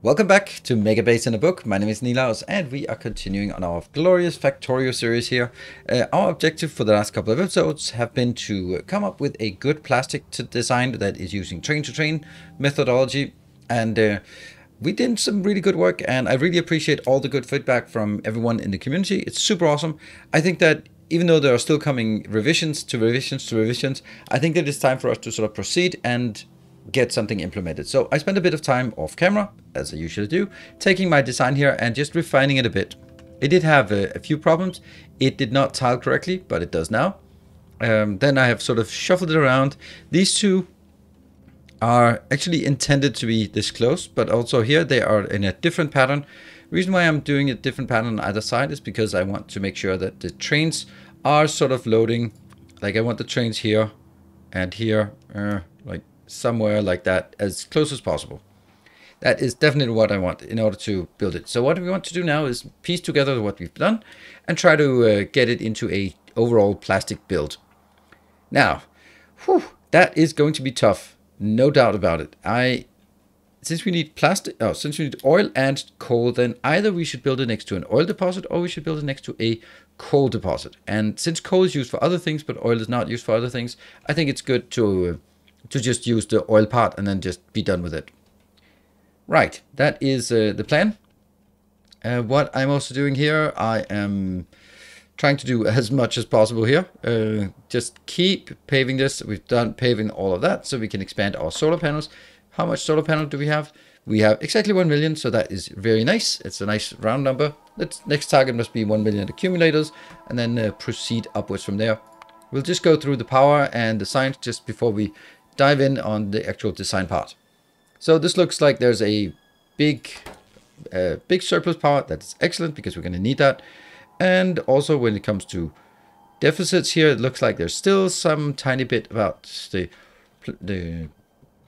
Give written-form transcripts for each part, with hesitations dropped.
Welcome back to Megabase in a Book. My name is Nilaus and we are continuing on our glorious Factorio series here. Our objective for the last couple of episodes have been to come up with a good plastic design that is using train-to-train methodology, and we did some really good work, and I really appreciate all the good feedback from everyone in the community. It's super awesome. I think that even though there are still coming revisions to revisions to revisions, I think that it's time for us to sort of proceed and get something implemented. So I spent a bit of time off camera, as I usually do, taking my design here and just refining it a bit. It did have a few problems. It did not tile correctly, but it does now. Then I have sort of shuffled it around. These two are actually intended to be this close, but also here they are in a different pattern. The reason why I'm doing a different pattern on either side is because I want to make sure that the trains are sort of loading. Like I want the trains here and here, like somewhere like that, as close as possible. That is definitely what I want in order to build it. So what we want to do now is piece together what we've done and try to get it into a overall plastic build. Now, that is going to be tough, no doubt about it. Since we need since we need oil and coal, then either we should build it next to an oil deposit or we should build it next to a coal deposit. And since coal is used for other things, but oil is not used for other things, I think it's good to just use the oil part and then just be done with it. Right, that is the plan. What I'm also doing here, I am trying to do as much as possible here. Just keep paving this. We've done paving all of that, so we can expand our solar panels. How much solar panel do we have? We have exactly 1 million, so that is very nice. It's a nice round number. Next target must be 1 million accumulators, and then proceed upwards from there. We'll just go through the power and the science just before we dive in on the actual design part. So this looks like there's a big surplus power. That's excellent because we're going to need that. And also when it comes to deficits here, it looks like there's still some tiny bit about the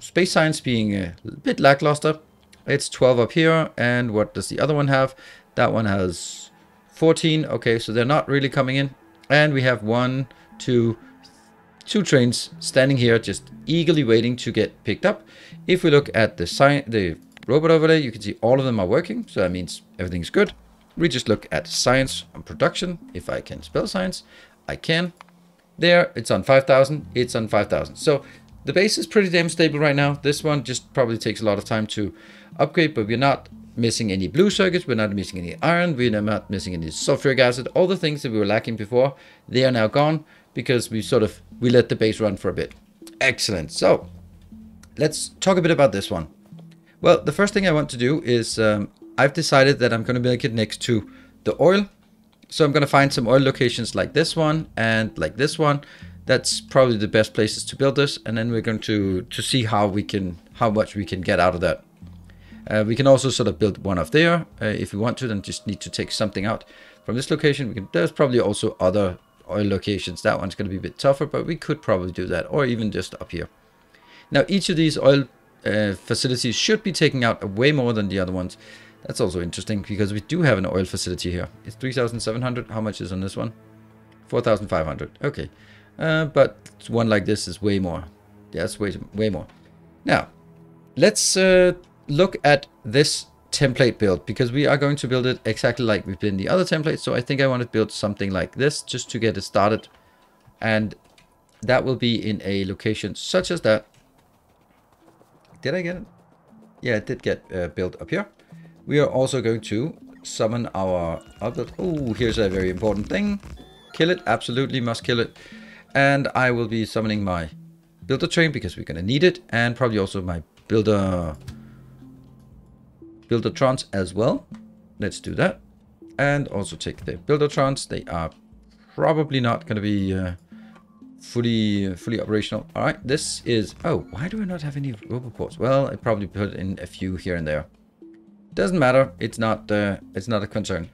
space science being a bit lackluster. It's 12 up here. And what does the other one have? That one has 14. Okay, so they're not really coming in. And we have two trains standing here just eagerly waiting to get picked up. If we look at the robot overlay, you can see all of them are working, so that means everything's good. We just look at science and production. If I can spell science, I can. There, it's on 5,000, it's on 5,000. So the base is pretty damn stable right now. This one just probably takes a lot of time to upgrade, but we're not missing any blue circuits, we're not missing any iron, we're not missing any sulfuric acid. All the things that we were lacking before, they are now gone, because we let the base run for a bit. Excellent. So let's talk a bit about this one. Well, the first thing I want to do is I've decided that I'm going to make it next to the oil. So I'm going to find some oil locations like this one and like this one. That's probably the best places to build this. And then we're going to see how much we can get out of that. We can also sort of build one up there if we want to, then just need to take something out from this location. There's probably also other oil locations. That one's going to be a bit tougher, but we could probably do that, or even just up here. Now each of these oil facilities should be taking out way more than the other ones. That's also interesting because we do have an oil facility here. It's 3,700. How much is on this one? 4,500. Okay, but one like this is way more. Yeah, it's way more. Now let's look at this template build, because we are going to build it exactly like we've been the other templates. So I think I want to build something like this just to get it started, and that will be in a location such as that. Did I get it? Yeah, it did get built up here. We are also going to summon our outlet. Oh, here's a very important thing. Kill it. Absolutely must kill it. And I will be summoning my builder train because we're going to need it, and probably also my Buildertrons as well. Let's do that. And also take the Buildertrons. They are probably not going to be fully operational. All right, this is... Oh, why do I not have any roboports? Well, I probably put in a few here and there. Doesn't matter. It's not a concern.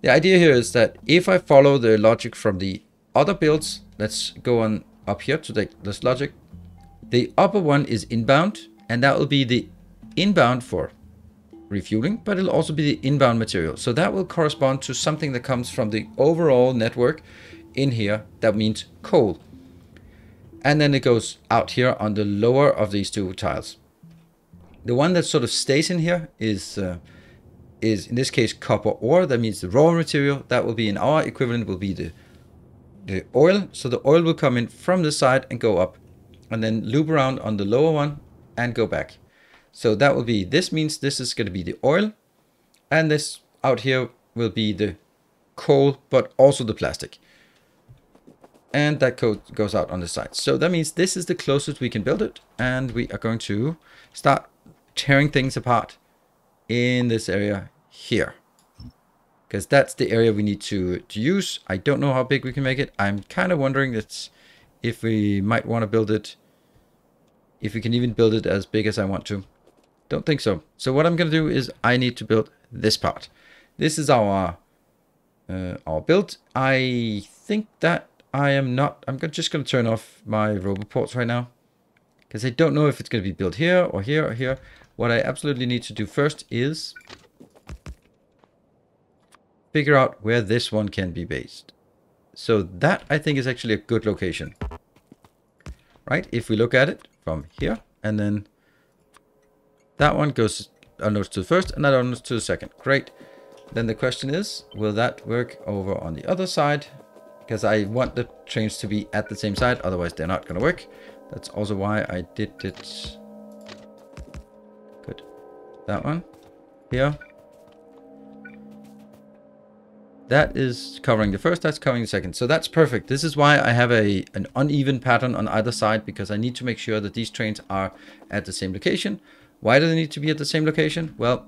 The idea here is that if I follow the logic from the other builds, let's go on up here to this logic. The upper one is inbound, and that will be the inbound for refueling, but it'll also be the inbound material. So that will correspond to something that comes from the overall network in here. That means coal. And then it goes out here on the lower of these two tiles. The one that sort of stays in here is in this case copper ore. That means the raw material. That will be in our equivalent will be the oil. So the oil will come in from the side and go up, and then loop around on the lower one and go back. So that will be, this means this is going to be the oil, and this out here will be the coal, but also the plastic. And that code goes out on the side. So that means this is the closest we can build it. And we are going to start tearing things apart in this area here, because that's the area we need to use. I don't know how big we can make it. I'm kind of wondering if we might want to build it, if we can even build it as big as I want to. Don't think so. So what I'm going to do is I need to build this part. This is our build. I think that I'm just going to turn off my roboports right now, because I don't know if it's going to be built here or here or here. What I absolutely need to do first is figure out where this one can be based. So that I think is actually a good location, right? If we look at it from here, and then that one goes unnoticed to the first and that unnoticed to the second. Great. Then the question is, will that work over on the other side? Because I want the trains to be at the same side, otherwise they're not going to work. That's also why I did it. Good. That one here. That is covering the first, that's covering the second. So that's perfect. This is why I have an uneven pattern on either side, because I need to make sure that these trains are at the same location. Why do they need to be at the same location? Well,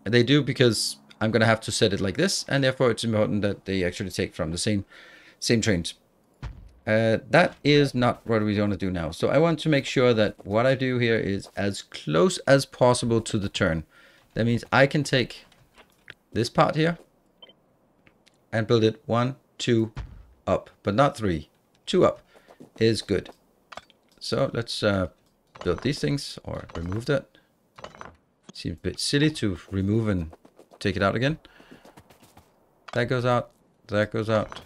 they do because I'm going to have to set it like this, and therefore it's important that they actually take from the same trains. That is not what we want to do now. So I want to make sure that what I do here is as close as possible to the turn. That means I can take this part here and build it 1, 2 up, but not 3. 2 up is good. So let's build these things, or remove that. Seems a bit silly to remove and take it out again. That goes out. That goes out.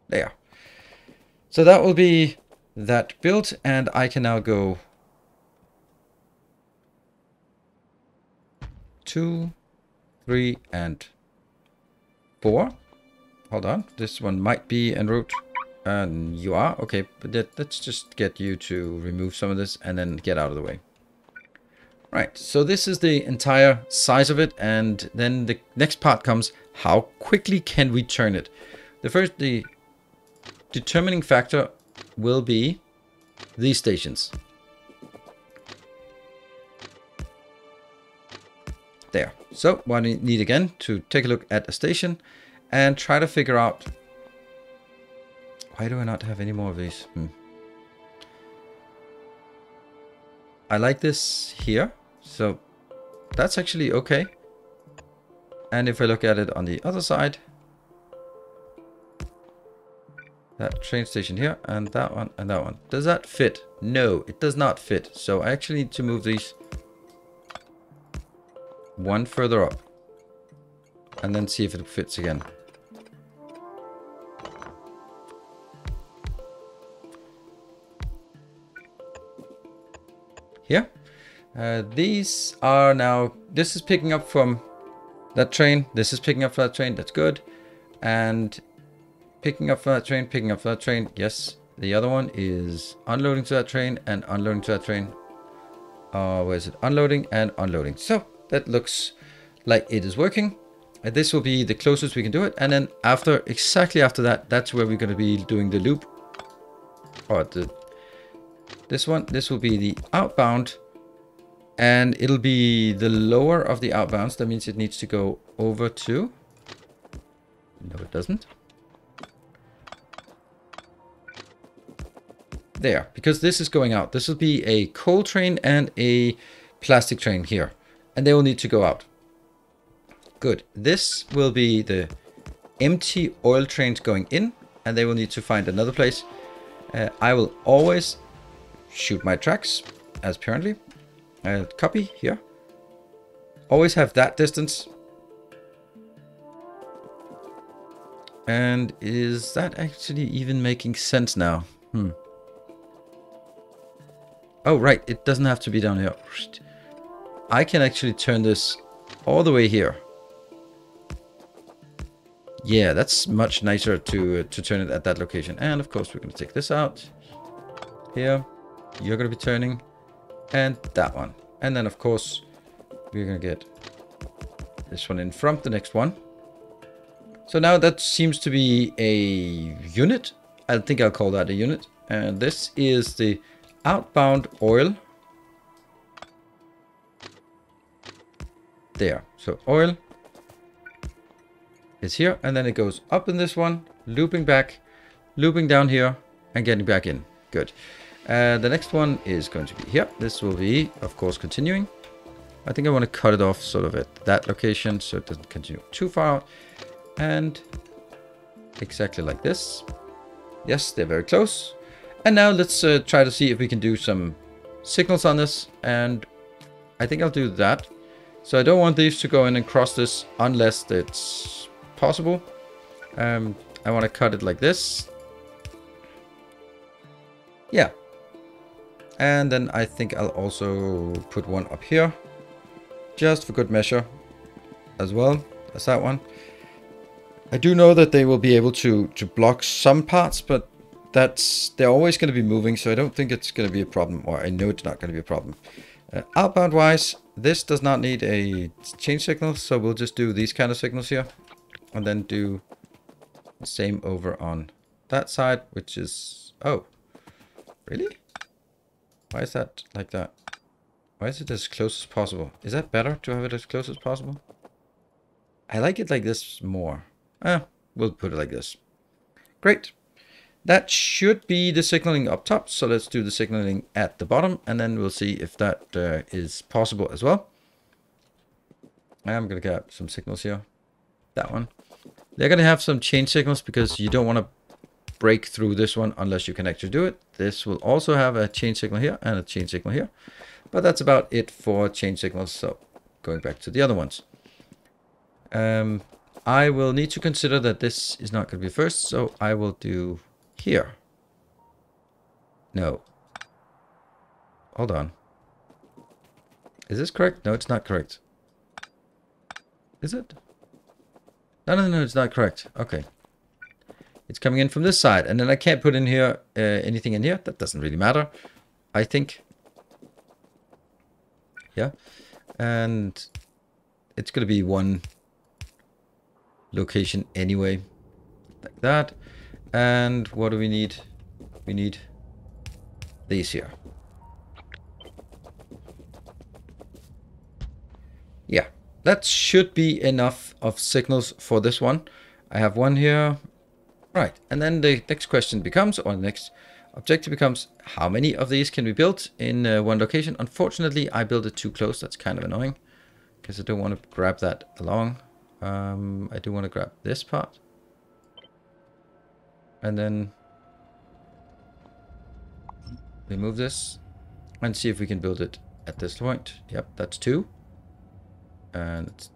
There. So that will be that built, and I can now go 2, 3, and 4. Hold on. This one might be en route. And you are? Okay, but let's just get you to remove some of this and then get out of the way. Right, so this is the entire size of it, and then the next part comes, how quickly can we turn it? The determining factor will be these stations. There. So what we need again to take a look at a station and try to figure out, why do I not have any more of these? I like this here. So that's actually okay. And if I look at it on the other side, that train station here, and that one, and that one. Does that fit? No, it does not fit. So I actually need to move these one further up. And then see if it fits again. Here. These are now, this is picking up from that train. This is picking up from that train. That's good. And picking up from that train, picking up from that train. Yes. The other one is unloading to that train and unloading to that train. Where is it? Unloading and unloading. So that looks like it is working. And this will be the closest we can do it. And then exactly after that, that's where we're going to be doing the loop. Or this one. This will be the outbound. And it'll be the lower of the outbounds. That means it needs to go over to... No, it doesn't. There, because this is going out. This will be a coal train and a plastic train here. And they will need to go out. Good. This will be the empty oil trains going in. And they will need to find another place. I will always shoot my tracks, as apparently. Copy here. Always have that distance. And is that actually even making sense now? Oh, right. It doesn't have to be down here. I can actually turn this all the way here. Yeah, that's much nicer to turn it at that location. And of course, we're going to take this out. Here. You're going to be turning. And that one. And then, of course, we're going to get this one in front, the next one. So now that seems to be a unit. I think I'll call that a unit. And this is the outbound oil. There. So oil is here. And then it goes up in this one, looping back, looping down here, and getting back in. Good. The next one is going to be here. This will be, of course, continuing. I think I want to cut it off sort of at that location so it doesn't continue too far out. And exactly like this. Yes, they're very close. And now let's try to see if we can do some signals on this. And I think I'll do that. So I don't want these to go in and cross this unless it's possible. I want to cut it like this. Yeah. And then I think I'll also put one up here. Just for good measure as well as that one. I do know that they will be able to block some parts, but they're always going to be moving, so I don't think it's going to be a problem, or I know it's not going to be a problem. Outbound wise, this does not need a change signal, so we'll just do these kind of signals here, and then do the same over on that side, which is, oh, really? Why is that like that? Why is it as close as possible? Is that better to have it as close as possible? I like it like this more. We'll put it like this. Great. That should be the signaling up top. So let's do the signaling at the bottom. And then we'll see if that is possible as well. I'm going to get some signals here. That one. They're going to have some change signals because you don't want to break through this one unless you can actually do it. This will also have a change signal here and a change signal here. But that's about it for change signals. So going back to the other ones. I will need to consider that this is not going to be first. So I will do here. No. Hold on. Is this correct? No, it's not correct. Is it? No, it's not correct. Okay. It's coming in from this side. And then I can't put in here anything in here. That doesn't really matter, I think. Yeah. And it's going to be one location anyway. Like that. And what do we need? We need these here. Yeah. That should be enough of signals for this one. I have one here. Right. And then the next question becomes, or the next objective becomes, how many of these can we build in one location? Unfortunately, I built it too close. That's kind of annoying because I don't want to grab that along. I do want to grab this part. And then remove this and see if we can build it at this point. Yep, that's 2. And it's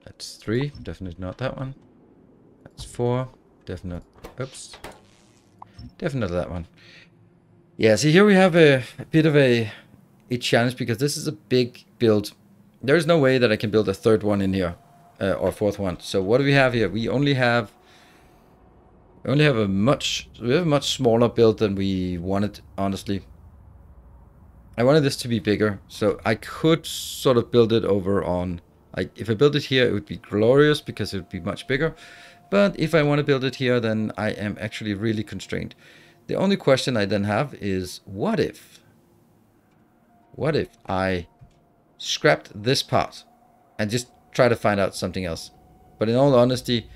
that's 3, definitely not that one. That's 4, definitely, oops, definitely that one. Yeah, see here we have a bit of a challenge because this is a big build. There's no way that I can build a third one in here, or fourth one. So what do we have here? We only have a much smaller build than we wanted, honestly. I wanted this to be bigger, so I could sort of build it over on, like, if I build it here, it would be glorious because it would be much bigger. But if I want to build it here, then I am actually really constrained. The only question I then have is, what if I scrapped this part and just try to find out something else? But in all honesty,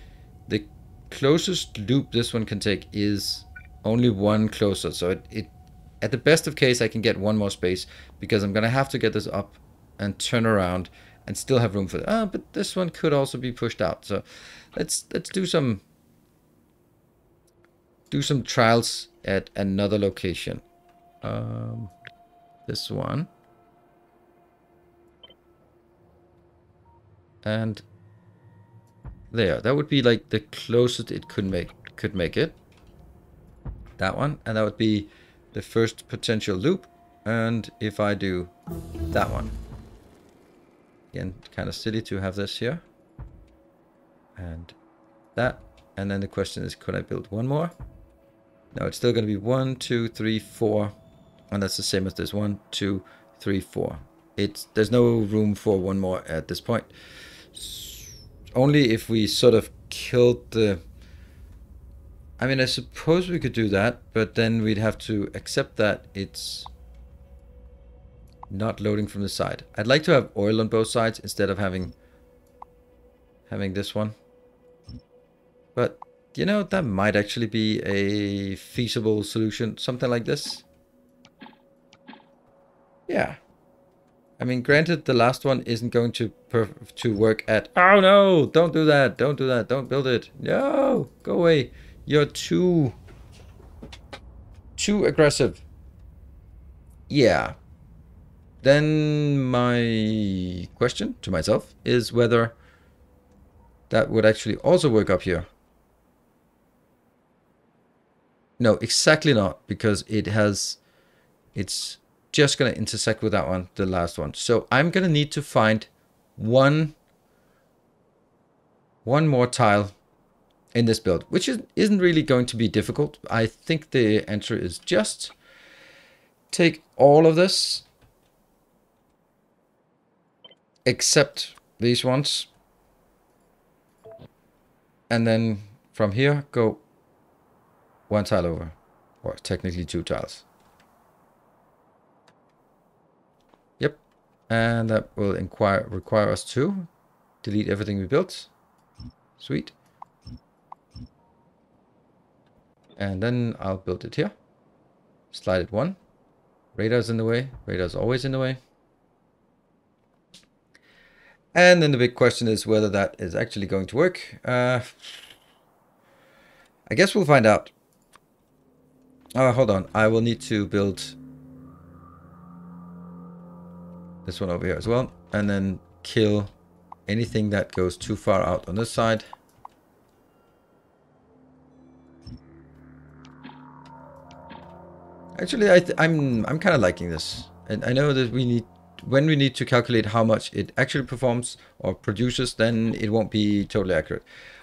the closest loop this one can take is only one closer. So it at the best of case, I can get one more space because I'm going to have to get this up and turn around and still have room for it. But this one could also be pushed out. So let's do some trials at another location. This one. And there. That would be like the closest it could make it. that one, and that would be the first potential loop. And if I do that one, again, kind of silly to have this here, and that, and then the question is, could I build one more? No, it's still going to be 1, 2, 3, 4, and that's the same as this 1, 2, 3, 4. There's no room for one more at this point. Only if we sort of killed the... I mean, I suppose we could do that, but then we'd have to accept that it's not loading from the side. I'd like to have oil on both sides instead of having this one. But, you know, that might actually be a feasible solution. Something like this. Yeah. I mean, granted, the last one isn't going to work at... Oh, no! Don't do that! Don't do that! Don't build it! No! Go away! You're too aggressive. Yeah. Then my question to myself is whether that would actually also work up here. No, exactly not, because it's just going to intersect with that one, the last one. So I'm going to need to find one more tile in this build, which isn't really going to be difficult. I think the answer is just take all of this, except these ones, and then from here go one tile over, or technically 2 tiles. Yep, and that will require us to delete everything we built. Sweet. And then I'll build it here. Slide it 1. Radar's in the way. Radar's always in the way. And then the big question is whether that is actually going to work. I guess we'll find out. Hold on. I will need to build this one over here as well. And then kill anything that goes too far out on this side. Actually, I'm kind of liking this. And I know that when we need to calculate how much it actually performs or produces, then it won't be totally accurate.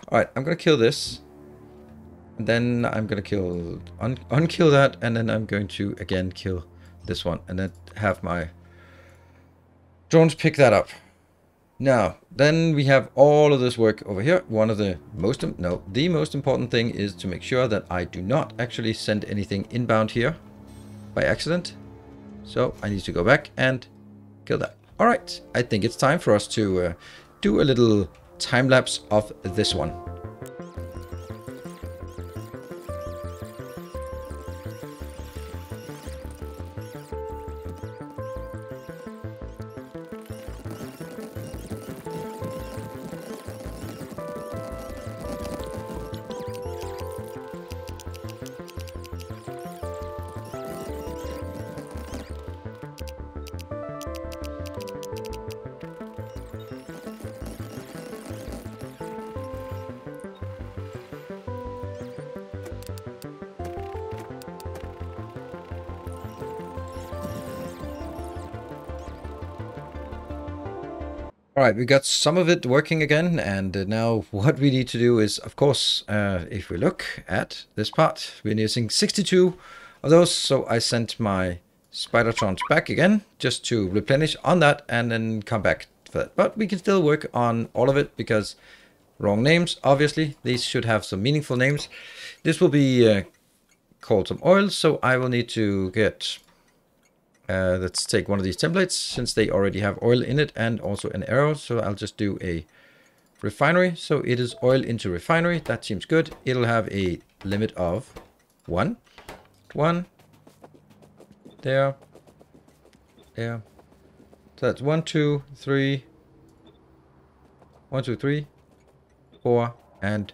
All right, I'm going to kill this. And then I'm going to unkill that. And then I'm going to, again, kill this one. And then have my drones pick that up. Now, then we have all of this work over here. The most important thing is to make sure that I do not actually send anything inbound here by accident. So I need to go back and kill that. All right, I think it's time for us to do a little time lapse of this one. All right, we got some of it working again, and now what we need to do is, of course, if we look at this part, we're using 62 of those, so I sent my Spidertrons back again, just to replenish on that, and then come back for that. But we can still work on all of it, because wrong names, obviously. These should have some meaningful names. This will be called some oil, so I will need to get... let's take one of these templates, since they already have oil in it and also an arrow. So I'll just do a refinery. So it is oil into refinery. That seems good. It'll have a limit of 1. 1. There. There. So that's 1, 2, 3. 1, 2, 3. 4. And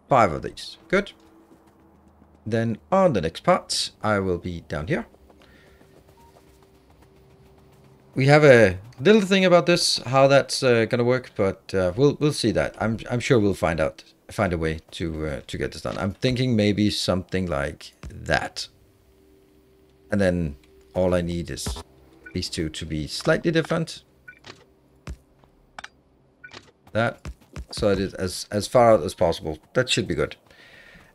5 of these. Good. Then on the next part, I will be down here. We have a little thing about this, how that's going to work, but we'll see that. I'm sure we'll find out find a way to get this done. I'm thinking maybe something like that. And then all I need is these two to be slightly different. That, so it is as far out as possible. That should be good.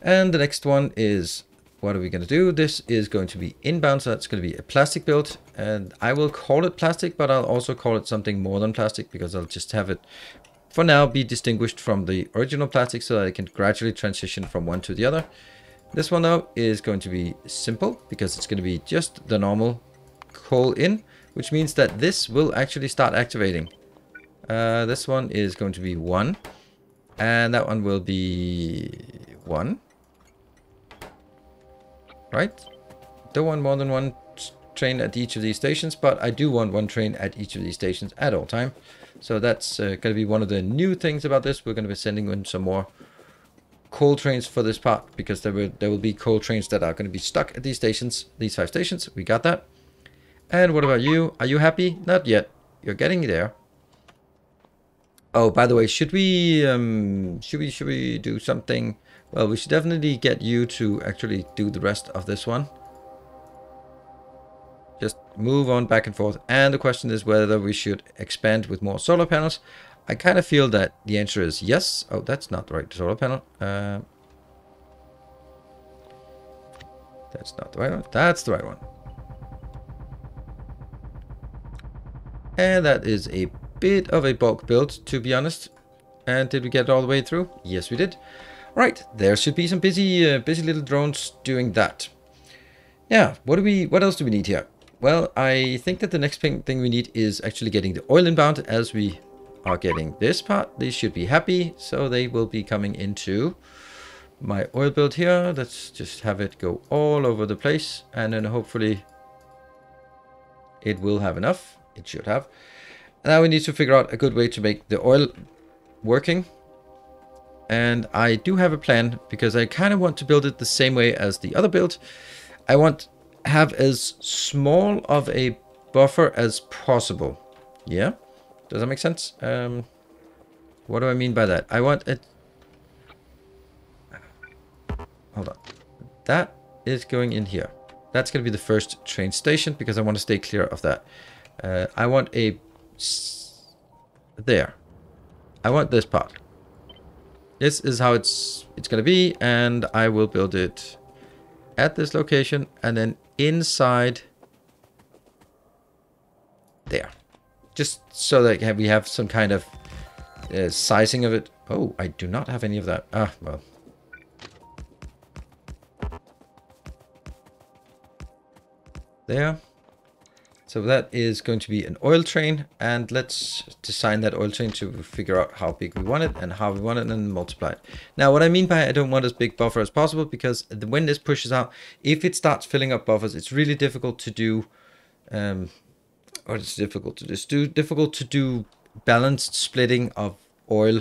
And the next one is, what are we going to do? This is going to be inbound, so that's going to be a plastic build. And I will call it plastic, but I'll also call it something more than plastic, because I'll just have it, for now, be distinguished from the original plastic so that I can gradually transition from one to the other. This one, though, is going to be simple, because it's going to be just the normal coal in, which means that this will actually start activating. This one is going to be 1, and that one will be 1. Right? Don't want more than one train at each of these stations, but I do want one train at each of these stations at all time. So that's going to be one of the new things about this. We're going to be sending in some more coal trains for this part, because there will be coal trains that are going to be stuck at these stations, these 5 stations. We got that. And what about you? Are you happy? Not yet. You're getting there. Oh, by the way, should we do something? Well, we should definitely get you to actually do the rest of this one. Just move on back and forth. And the question is whether we should expand with more solar panels. I kind of feel that the answer is yes. Oh, that's not the right solar panel. That's not the right one. That's the right one. And that is a bit of a bulk build, to be honest. And did we get it all the way through? Yes, we did. Right, there should be some busy little drones doing that. Yeah, what else do we need here? Well, I think that the next thing we need is actually getting the oil inbound. As we are getting this part, they should be happy, so they will be coming into my oil build here. Let's just have it go all over the place, and then hopefully it will have enough. It should have. Now we need to figure out a good way to make the oil working. And I do have a plan, because I kind of want to build it the same way as the other build. I want to have as small of a buffer as possible. Yeah? Does that make sense? What do I mean by that? I want it... Hold on. That is going in here. That's going to be the first train station, because I want to stay clear of that. I want a... There. I want this part. This is how it's going to be, and I will build it at this location, and then inside there. Just so that we have some kind of sizing of it. Oh, I do not have any of that. Ah, well. There. So that is going to be an oil train, and let's design that oil train to figure out how big we want it and how we want it, and multiply it. Now, what I mean by I don't want as big buffer as possible, because when this pushes out, if it starts filling up buffers, it's really difficult to do, or it's difficult to do balanced splitting of oil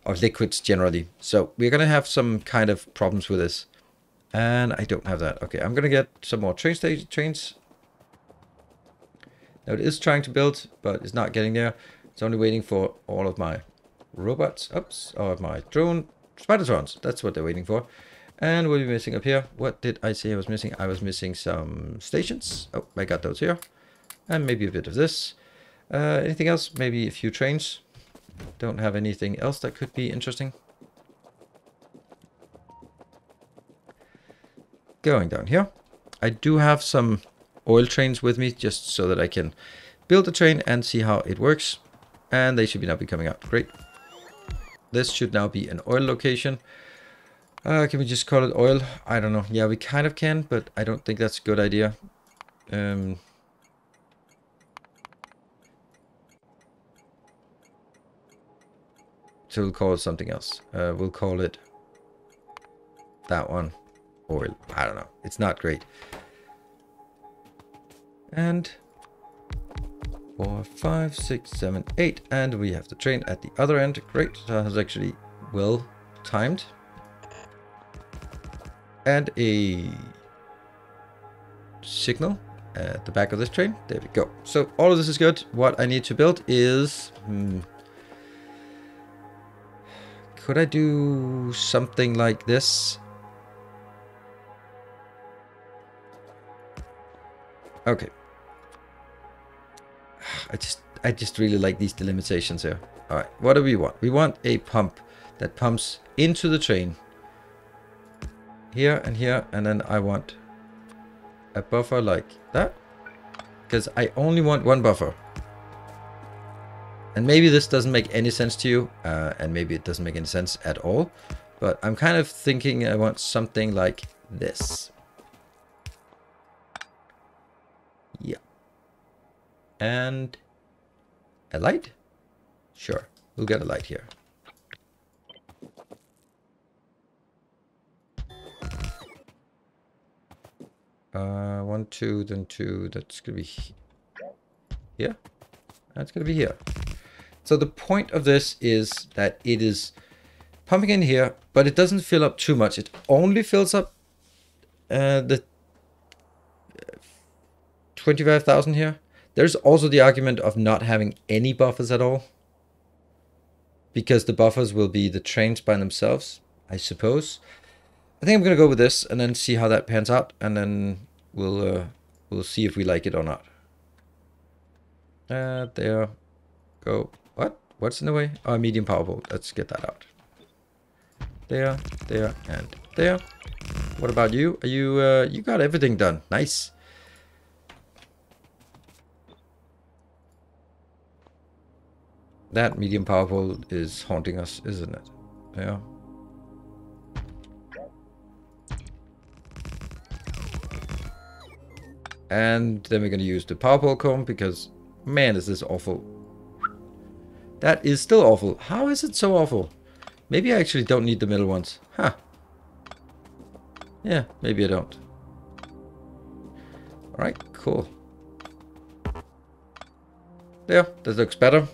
or liquids generally. So we're going to have some kind of problems with this, and I don't have that. Okay, I'm going to get some more trains. Now it is trying to build, but it's not getting there. It's only waiting for all of my robots, or my Spidertrons. That's what they're waiting for. And what are we missing up here? What did I say I was missing? I was missing some stations. Oh, I got those here. And maybe a bit of this. Anything else? Maybe a few trains. Don't have anything else that could be interesting. Going down here. I do have some oil trains with me, just so that I can build a train and see how it works. And they should now be coming out. Great. This should now be an oil location. Can we just call it oil? I don't know. Yeah, we kind of can, but I don't think that's a good idea. So we'll call it something else. We'll call it that one oil. I don't know. It's not great. And 4, 5, 6, 7, 8, and we have the train at the other end. Great. That was actually well timed. And a signal at the back of this train. There we go. So all of this is good. What I need to build is Could I do something like this? Okay. I just really like these delimitations here. All right, what do we want? We want a pump that pumps into the train. Here and here, and then I want a buffer like that. Because I only want one buffer. And maybe this doesn't make any sense to you, and maybe it doesn't make any sense at all. But I'm kind of thinking I want something like this. Yeah. And a light? Sure, we'll get a light here. One, two, then two. That's gonna be here. That's gonna be here. So the point of this is that it is pumping in here, but it doesn't fill up too much. It only fills up the 25,000 here. There's also the argument of not having any buffers at all, because the buffers will be the trains by themselves, I suppose. I think I'm gonna go with this and then see how that pans out, and then we'll see if we like it or not. There, go. What? What's in the way? Oh, medium power bolt. Let's get that out. There, there, and there. What about you? Are you? You got everything done. Nice. That medium power pole is haunting us, isn't it? Yeah. And then we're going to use the power pole comb because, man, is this awful. That is still awful. How is it so awful? Maybe I actually don't need the middle ones. Huh. Yeah, maybe I don't. Alright, cool. There, that looks better.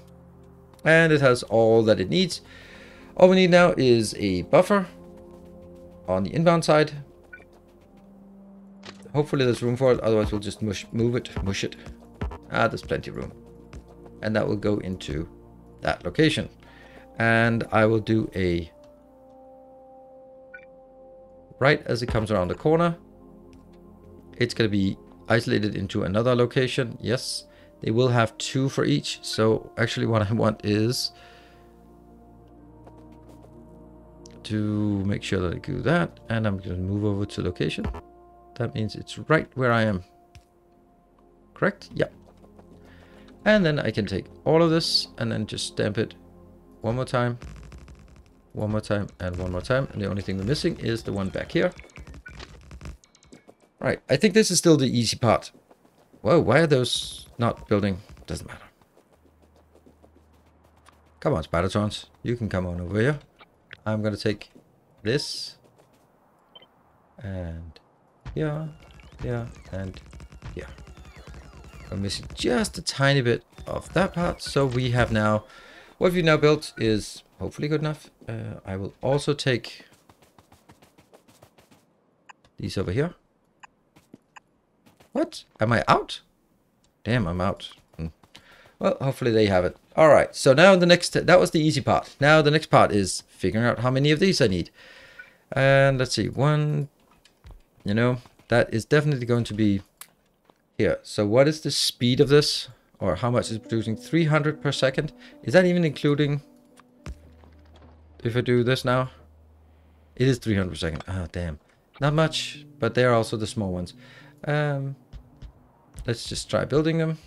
And it has all that it needs. All we need now is a buffer on the inbound side. Hopefully there's room for it, otherwise we'll just mush it. Ah, there's plenty of room. And that will go into that location. And I will do a right as it comes around the corner. It's going to be isolated into another location. Yes, they will have two for each. So actually what I want is to make sure that I do that. And I'm going to move over to location. That means it's right where I am. Correct? Yeah. And then I can take all of this and then just stamp it one more time, and one more time. And the only thing we're missing is the one back here. Right. I think this is still the easy part. Whoa, why are those not building? Doesn't matter. Come on, Spidertrons. You can come on over here. I'm going to take this. And here, here, and here. I'm missing just a tiny bit of that part. So we have now, what we've now built is hopefully good enough. I will also take these over here. What? Am I out? Damn, I'm out. Well, hopefully they have it. All right. So now the next, that was the easy part. Now the next part is figuring out how many of these I need. And let's see, one, you know, that is definitely going to be here. So what is the speed of this? Or how much is it producing? 300 per second. Is that even including if I do this now? It is 300 per second. Ah, damn. Not much, but they are also the small ones. Let's just try building them.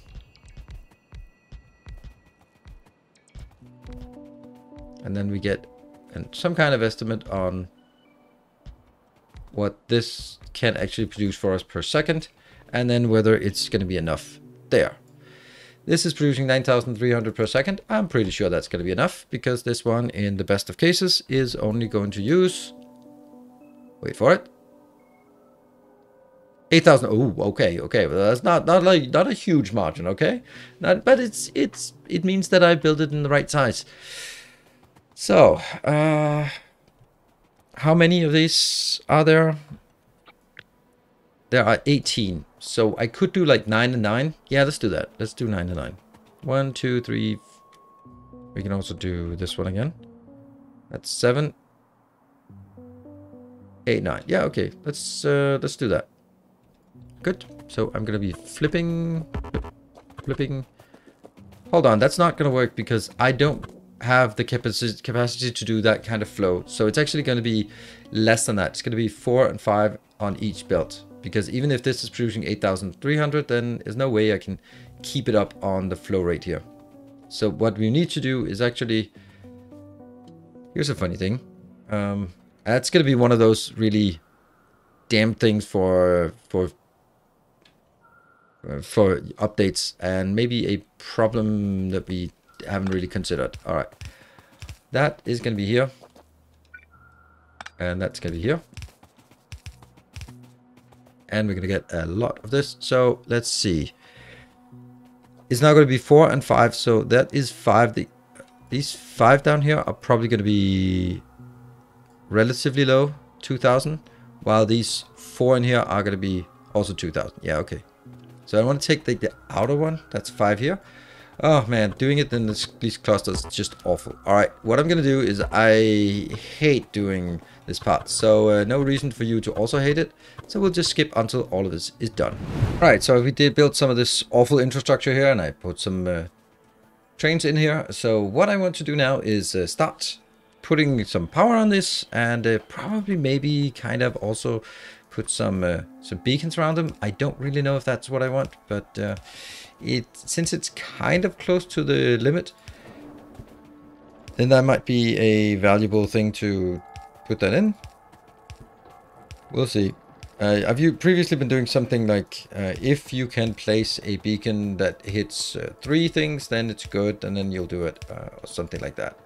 And then we get some kind of estimate on what this can actually produce for us per second. And then whether it's going to be enough there. This is producing 9,300 per second. I'm pretty sure that's going to be enough because this one, in the best of cases, is only going to use, wait for it, 8,000. Oh, okay. Well, that's not a huge margin, okay? But it means that I built it in the right size. So, how many of these are there? There are 18. So I could do like 9 and 9. Yeah, let's do that. Let's do 9 and 9. 1, 2, 3. We can also do this one again. That's 7, 8, 9. Yeah, okay. Let's do that. Good. So I'm gonna be flipping. Hold on, that's not gonna work because I don't have the capacity to do that kind of flow. So it's actually gonna be less than that. It's gonna be 4 and 5 on each belt. Because even if this is producing 8,300, then there's no way I can keep it up on the flow rate here. So what we need to do is actually... Here's a funny thing. That's gonna be one of those really damn things for updates, and maybe a problem that we haven't really considered. All right, that is going to be here, and that's going to be here, and we're going to get a lot of this. So let's see. It's now going to be 4 and 5, so that is 5. These 5 down here are probably going to be relatively low, 2,000, while these 4 in here are going to be also 2,000. Yeah, okay. So I want to take the outer one. That's 5 here. Oh man, doing it in these clusters is just awful. Alright, what I'm going to do is I hate doing this part. So no reason for you to also hate it. So we'll just skip until all of this is done. Alright, so we did build some of this awful infrastructure here, and I put some trains in here. So what I want to do now is start putting some power on this, and probably maybe kind of also put some beacons around them. I don't really know if that's what I want, but since it's kind of close to the limit, then that might be a valuable thing to put that in. We'll see. I've previously been doing something like if you can place a beacon that hits 3 things, then it's good, and then you'll do it, or something like that.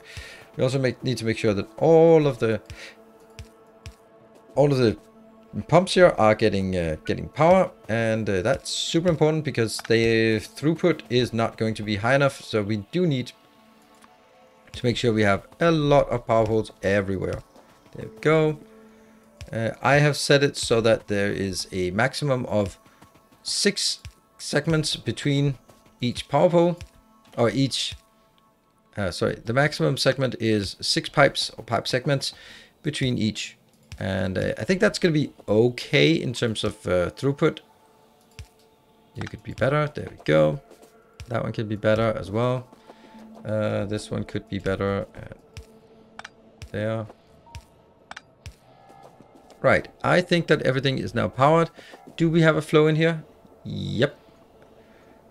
We also need to make sure that all of the pumps here are getting power, and that's super important because the throughput is not going to be high enough. So we do need to make sure we have a lot of power poles everywhere. There we go. I have set it so that there is a maximum of 6 segments between each power pole, or each the maximum segment is 6 pipes or pipe segments between each. And I think that's going to be okay in terms of throughput. You could be better. There we go. That one could be better as well. This one could be better. There. Right. I think that everything is now powered. Do we have a flow in here? Yep.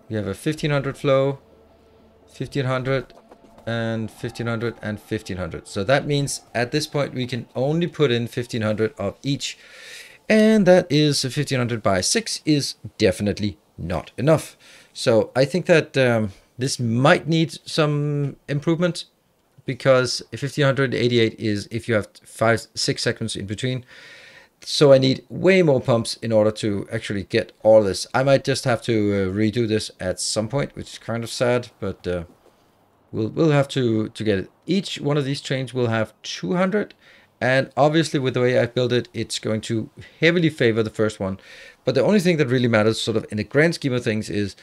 We have a 1500 flow, 1500, and 1500 and 1500. So that means at this point we can only put in 1500 of each, and that is 1500 by 6 is definitely not enough. So I think that this might need some improvement, because 1588 is if you have 5-6 seconds in between. So I need way more pumps in order to actually get all this. I might just have to redo this at some point, which is kind of sad, but we'll have to get it. Each one of these trains will have 200, and obviously with the way I built it, it's going to heavily favor the first one. But the only thing that really matters sort of in the grand scheme of things is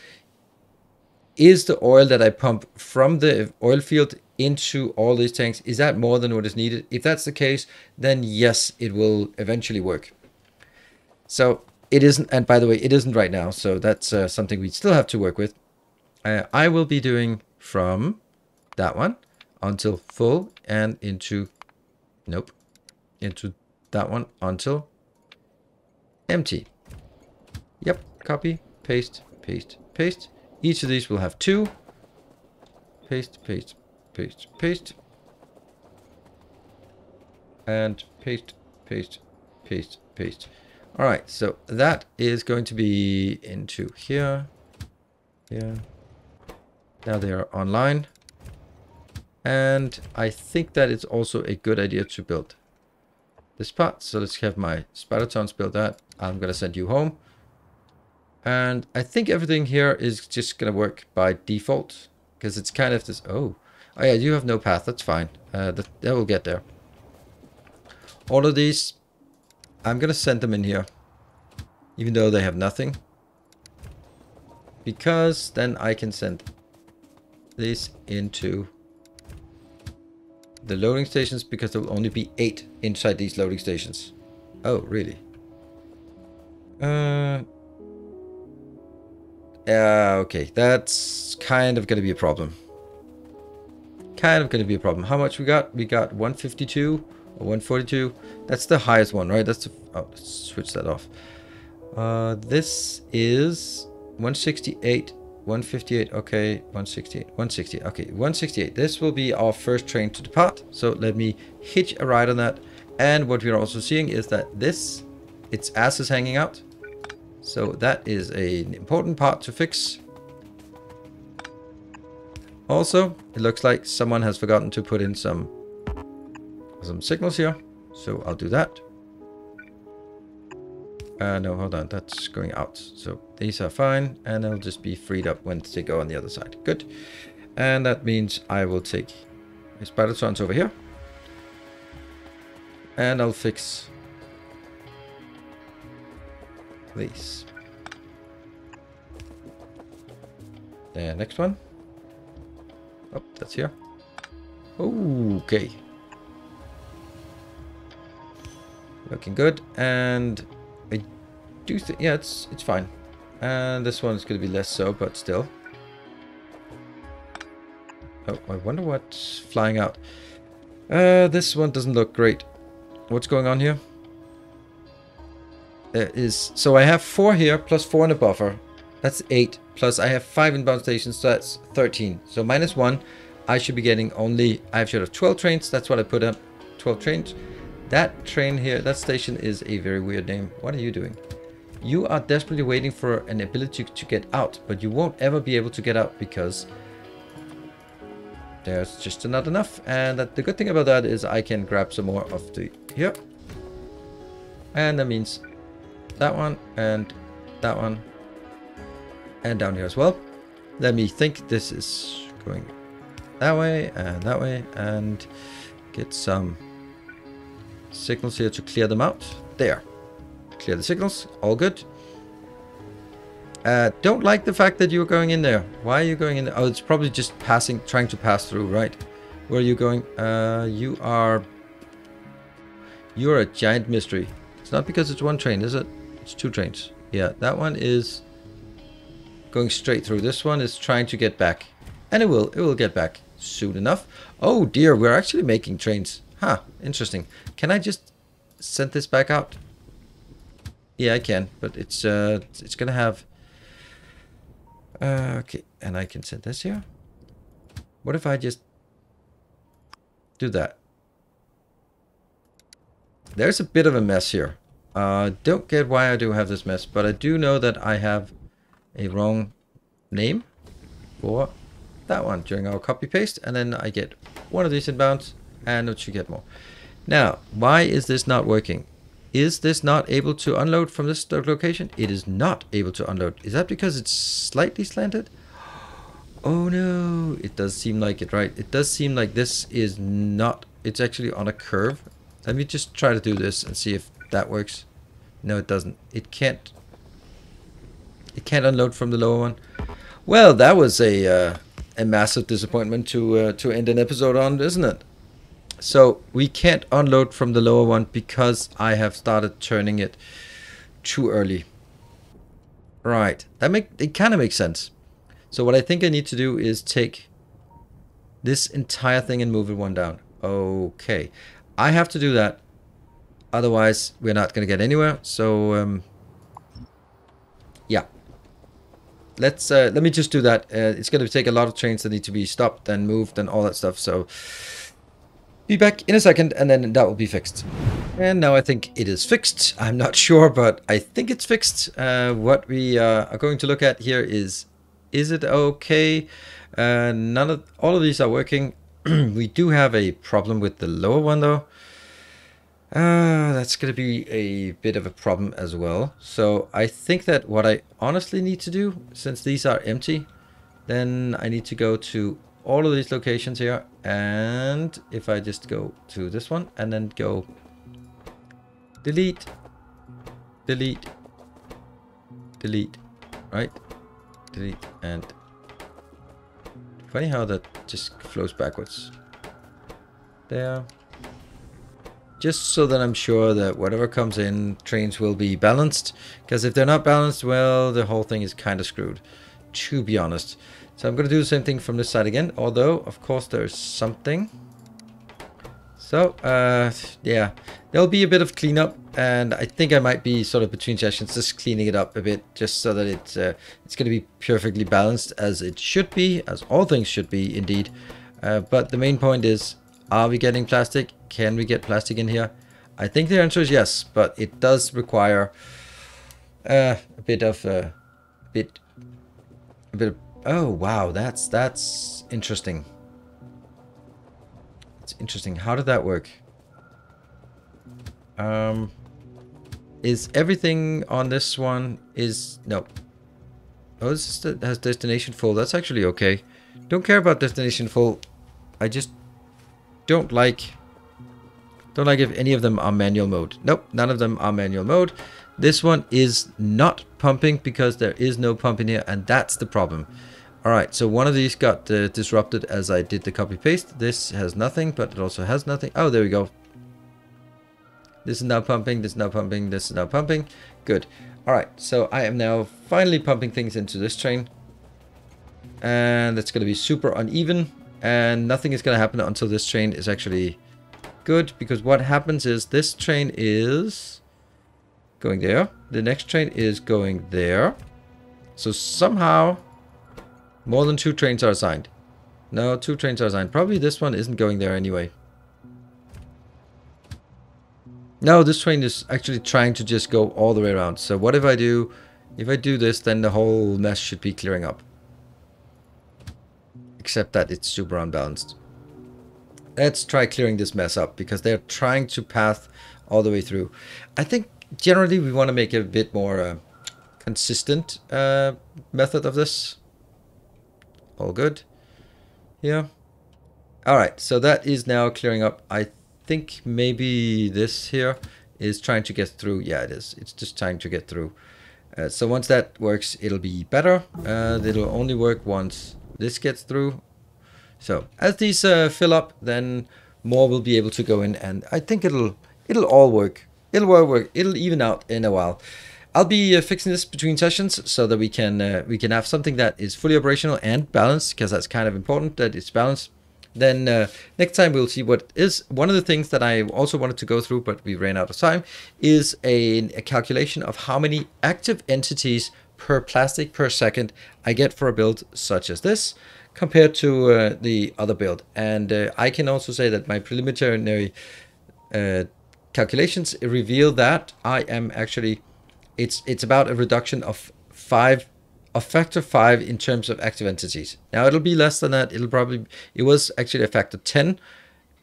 the oil that I pump from the oil field into all these tanks, is that more than what is needed? If that's the case, then yes, it will eventually work. So it isn't, and by the way, it isn't right now, so that's something we still have to work with. I will be doing from that one until full, and into that one until empty. Yep, copy, paste, paste, paste. Each of these will have 2. Paste, paste, paste, paste. And paste, paste, paste, paste. All right, so that is going to be into here. Here. Now they are online. And I think that it's also a good idea to build this part. So let's have my Spidertons build that. I'm going to send you home. And I think everything here is just going to work by default, because it's kind of this... Oh yeah, you have no path. That's fine. That will get there. All of these, I'm going to send them in here, even though they have nothing, because then I can send this into the loading stations because there will only be 8 inside these loading stations. Oh, really? Okay, that's kind of going to be a problem. How much we got? We got 152 or 142. That's the highest one, right? That's the... Oh, let's switch that off. This is 168, 158. Okay, 168, 160. Okay, 168. This will be our first train to depart. So let me hitch a ride on that. And what we're also seeing is that its ass is hanging out. So that is an important part to fix. Also, it looks like someone has forgotten to put in some signals here. So I'll do that. No, hold on. That's going out. So these are fine. And they'll just be freed up when they go on the other side. Good. And that means I will take my Spidertrons over here. And I'll fix these. The next one. Oh, that's here. Okay. Looking good. And I do think, yeah, it's fine. And this one is going to be less so, but still. Oh, I wonder what's flying out. This one doesn't look great. What's going on here? So I have 4 here plus 4 in a buffer. That's 8. Plus I have 5 inbound stations, so that's 13. So minus 1, I should be getting only... I should have 12 trains. That's what I put up. 12 trains. That train here, that station is a very weird name. What are you doing? You are desperately waiting for an ability to get out, but you won't ever be able to get out because there's just not enough. And the good thing about that is I can grab some more of the here. And that means that one and that one. And down here as well. Let me think. This is going that way and get some signals here to clear them out. There. Clear the signals. All good. Don't like the fact that you're going in there. Why are you going in there? Oh, it's probably just trying to pass through, right? Where are you going? You're a giant mystery. It's not because it's one train, is it? It's 2 trains. Yeah, that one is going straight through. This one is trying to get back. And it will get back soon enough. Oh dear, we're actually making trains. Huh, interesting. Can I just send this back out? Yeah, I can, but it's gonna have... okay, and I can send this here. What if I just do that? There's a bit of a mess here. Don't get why I do have this mess, but I do know that I have a wrong name for that one during our copy paste, and then I get one of these inbounds, and it should get more. Now, why is this not working? Is this not able to unload from this location? It is not able to unload. Is that because it's slightly slanted? Oh no, it does seem like it, right? It does seem like this is not, it's actually on a curve. Let me just try to do this and see if that works. No, it doesn't. It can't unload from the lower one. Well, that was a massive disappointment to end an episode on, isn't it? So we can't unload from the lower one because I have started turning it too early. Right, it kind of makes sense. So what I think I need to do is take this entire thing and move it one down. Okay, I have to do that. Otherwise, we're not going to get anywhere. So yeah, let me just do that. It's going to take a lot of trains that need to be stopped and moved and all that stuff. So be back in a second, and then that will be fixed. And now I think it is fixed. I'm not sure, but I think it's fixed. What we are going to look at here is it okay? All of these are working. We do have a problem with the lower one though. That's going to be a bit of a problem as well. So I think that what I honestly need to do, since these are empty, then I need to go to all of these locations here, and if I just go to this one and then go delete, delete, delete, right? Delete, and funny how that just flows backwards. there. Just so that I'm sure that whatever comes in, trains will be balanced. Because if they're not balanced, well, the whole thing is kind of screwed, to be honest. So I'm going to do the same thing from this side again. Although, of course, there's something. So, yeah, there'll be a bit of cleanup. And I think I might be sort of between sessions just cleaning it up a bit. Just so that it's going to be perfectly balanced as it should be. As all things should be, indeed. But the main point is, are we getting plastic? Can we get plastic in here? I think the answer is yes, but it does require a bit of oh wow, that's interesting. It's interesting. How did that work? Is everything on this one no? Oh, this has destination full. That's actually okay. Don't care about destination full. I just don't like if any of them are manual mode. Nope, none of them are manual mode. This one is not pumping because there is no pump in here, and that's the problem. Alright, so one of these got disrupted as I did the copy paste. This has nothing, but it also has nothing. Oh, there we go. This is now pumping, this is now pumping, this is now pumping. Good. Alright, so I am now finally pumping things into this train. And it's going to be super uneven. And nothing is going to happen until this train is actually good, because what happens is this train is going there. The next train is going there. So somehow more than 2 trains are assigned. No, 2 trains are assigned. Probably this one isn't going there anyway. No, this train is actually trying to just go all the way around. So what if I do? If I do this, then the whole mess should be clearing up. Except that it's super unbalanced. Let's try clearing this mess up, because they're trying to path all the way through. I think generally we want to make a bit more consistent method of this. All good. Yeah. Alright, so that is now clearing up. I think maybe this here is trying to get through. Yeah, it is. It's just trying to get through. So once that works, it'll be better. It'll only work once this gets through. So as these fill up, then more will be able to go in, and I think it'll all work. It'll work. It'll even out in a while. I'll be fixing this between sessions so that we can have something that is fully operational and balanced, because that's kind of important that it's balanced. Then next time we'll see what is one of the things that I also wanted to go through, but we ran out of time, is a calculation of how many active entities per plastic per second I get for a build such as this, compared to the other build. And I can also say that my preliminary calculations reveal that I am actually, it's about a reduction of factor 5 in terms of active entities. Now it'll be less than that. It was actually a factor 10.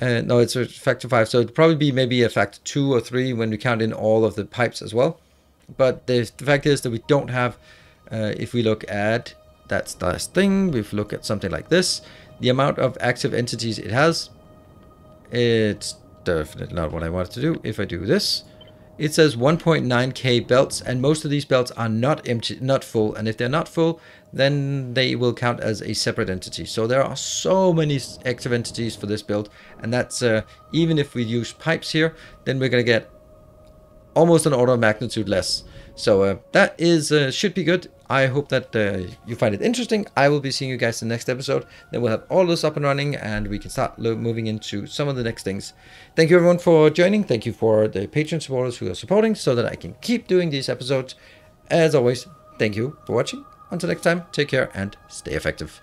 No, it's a factor 5, so it'll probably be maybe a factor 2 or 3 when we count in all of the pipes as well. But the fact is that we don't have, if we look at that last thing, if we look at something like this, the amount of active entities it has, it's definitely not what I wanted to do. If I do this, it says 1.9k belts, and most of these belts are not empty, not full, and if they're not full, then they will count as a separate entity. So there are so many active entities for this build, and that's even if we use pipes here, then we're going to get almost an order of magnitude less. So that is should be good. I hope that you find it interesting. I will be seeing you guys in the next episode. Then we'll have all this up and running, and we can start moving into some of the next things. Thank you everyone for joining. Thank you for the Patreon supporters who are supporting, so that I can keep doing these episodes. As always, thank you for watching. Until next time, take care and stay effective.